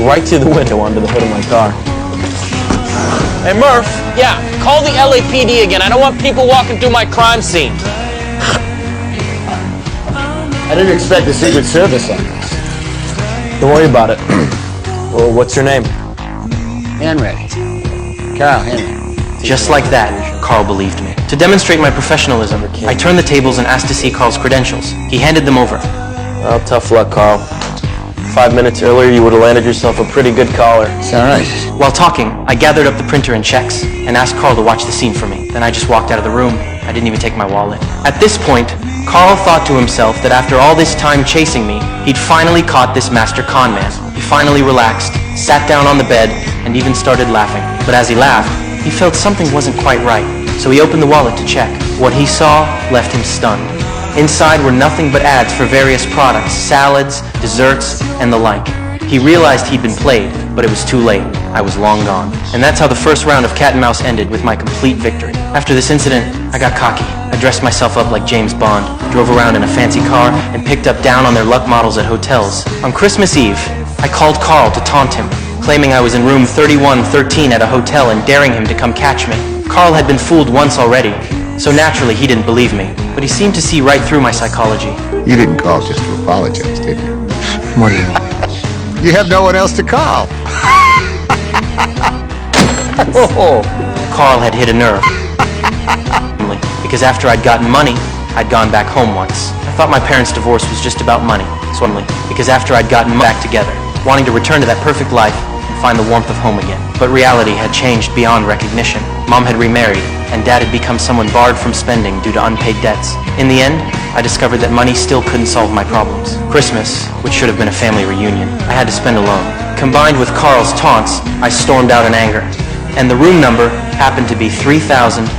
right through the window onto the hood of my car. Hey, Murph. Yeah, call the LAPD again. I don't want people walking through my crime scene. I didn't expect the Secret Service on this. Don't worry about it. Well, what's your name? Henry. Carl Henry. Just like that, Carl believed me. To demonstrate my professionalism, I turned the tables and asked to see Carl's credentials. He handed them over. Well, tough luck, Carl. 5 minutes earlier, you would have landed yourself a pretty good collar. It's all right. While talking, I gathered up the printer and checks and asked Carl to watch the scene for me. Then I just walked out of the room. I didn't even take my wallet. At this point, Carl thought to himself that after all this time chasing me, he'd finally caught this master con man. He finally relaxed, sat down on the bed, and even started laughing. But as he laughed, he felt something wasn't quite right. So he opened the wallet to check. What he saw left him stunned. Inside were nothing but ads for various products, salads, desserts, and the like. He realized he'd been played, but it was too late. I was long gone. And that's how the first round of cat and mouse ended, with my complete victory. After this incident, I got cocky. I dressed myself up like James Bond, drove around in a fancy car, and picked up down on their luck models at hotels. On Christmas Eve, I called Carl to taunt him, claiming I was in room 3113 at a hotel and daring him to come catch me. Carl had been fooled once already, so naturally he didn't believe me, but he seemed to see right through my psychology. You didn't call just to apologize, did you? What do you mean? You have no one else to call. Carl had hit a nerve. Because after I'd gotten money, I'd gone back home once. I thought my parents' divorce was just about money. Because after I'd gotten back together, wanting to return to that perfect life and find the warmth of home again. But reality had changed beyond recognition. Mom had remarried, and Dad had become someone barred from spending due to unpaid debts. In the end, I discovered that money still couldn't solve my problems. Christmas, which should have been a family reunion, I had to spend alone. Combined with Carl's taunts, I stormed out in anger. And the room number happened to be 3113.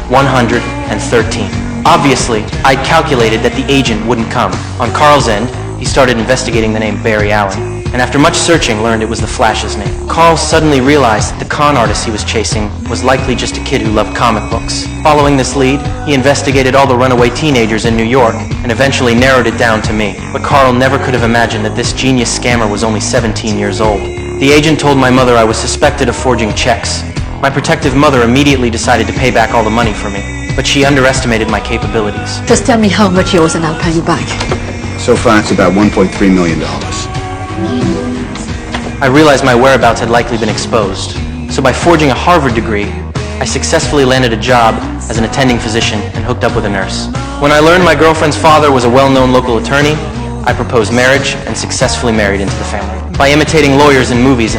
Obviously, I'd calculated that the agent wouldn't come. On Carl's end, he started investigating the name Barry Allen, and after much searching learned it was the Flash's name. Carl suddenly realized that the con artist he was chasing was likely just a kid who loved comic books. Following this lead, he investigated all the runaway teenagers in New York and eventually narrowed it down to me. But Carl never could have imagined that this genius scammer was only 17 years old. The agent told my mother I was suspected of forging checks. My protective mother immediately decided to pay back all the money for me, but she underestimated my capabilities. Just tell me how much yours and I'll pay you back. So far, it's about $1.3 million. I realized my whereabouts had likely been exposed, so by forging a Harvard degree, I successfully landed a job as an attending physician and hooked up with a nurse. When I learned my girlfriend's father was a well-known local attorney, I proposed marriage and successfully married into the family. By imitating lawyers in movies